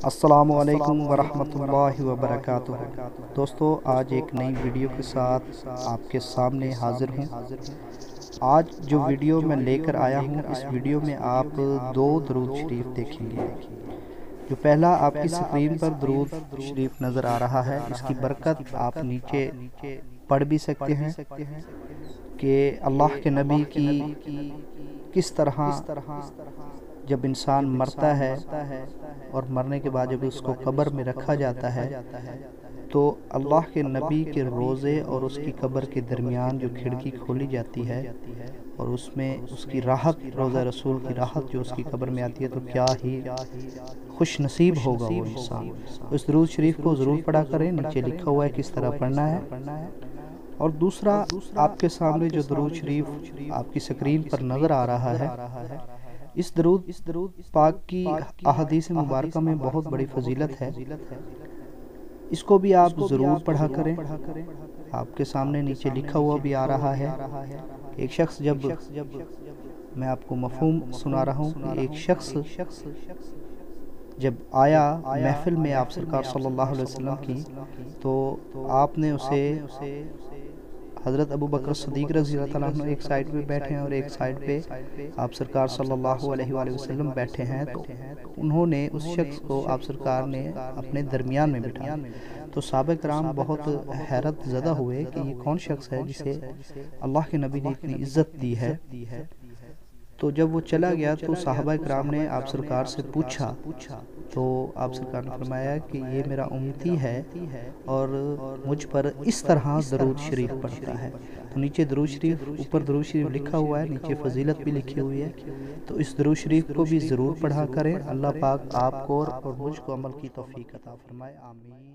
السلام علیکم ورحمۃ اللہ وبرکاتہ۔ دوستو، آج ایک نئی ویڈیو کے ساتھ آپ کے سامنے حاضر ہوں۔ آج جو ویڈیو میں لے کر آیا ہوں، اس ویڈیو میں آپ دو درود شریف دیکھیں گے۔ جو پہلا آپ کی سکرین پر درود شریف نظر آ رہا ہے، اس کی برکت آپ نیچے پڑھ بھی سکتے ہیں کہ اللہ کے نبی کی کس طرح جب انسان مرتا ہے اور مرنے کے بعد جب اس کو قبر میں رکھا جاتا ہے تو اللہ کے نبی کے روضے اور اس کی قبر کے درمیان جو کھڑکی کھولی جاتی ہے اور اس میں اس کی راحت، روضہ رسول کی راحت جو اس کی قبر میں آتی ہے، تو کیا ہی خوش نصیب ہوگا وہ انسان۔ اس درود شریف کو ضرور پڑھا کریں، نیچے لکھا ہوا ہے کس طرح پڑھنا ہے۔ اور دوسرا، آپ کے سامنے جو درود شریف آپ کی سکرین پر نظر آ رہا ہے، اس درود پاک کی احادیث مبارکہ میں بہت بڑی فضیلت ہے۔ اس کو بھی آپ ضرور پڑھا کریں۔ آپ کے سامنے نیچے لکھا ہوا بھی آ رہا ہے کہ ایک شخص، جب میں آپ کو مفہوم سنا رہا ہوں کہ ایک شخص جب آیا محفل میں آپ سرکار صلی اللہ علیہ وسلم کی، تو آپ نے اسے، حضرت ابو بکر صدیق رضی اللہ تعالیٰ عنہ ایک سائیڈ پہ بیٹھے ہیں اور ایک سائیڈ پہ آپ سرکار صلی اللہ علیہ وآلہ وسلم بیٹھے ہیں، تو انہوں نے اس شخص کو آپ سرکار نے اپنے درمیان میں بٹھا۔ تو صحابہ کرام بہت حیرت زدہ ہوئے کہ یہ کون شخص ہے جسے اللہ کے نبی نے اتنی عزت دی ہے۔ تو جب وہ چلا گیا تو صحابہ کرام نے آپ سرکار سے پوچھا، تو آپ سرکار نے فرمایا کہ یہ میرا امتی ہے اور مجھ پر اس طرح درود شریف پڑھتا ہے۔ تو نیچے درود شریف، اوپر درود شریف لکھا ہوا ہے، نیچے فضیلت بھی لکھی ہوئی ہے۔ تو اس درود شریف کو بھی ضرور پڑھا کریں۔ اللہ پاک آپ کو اور مجھ کو عمل کی توفیق عطا فرمائے، آمین۔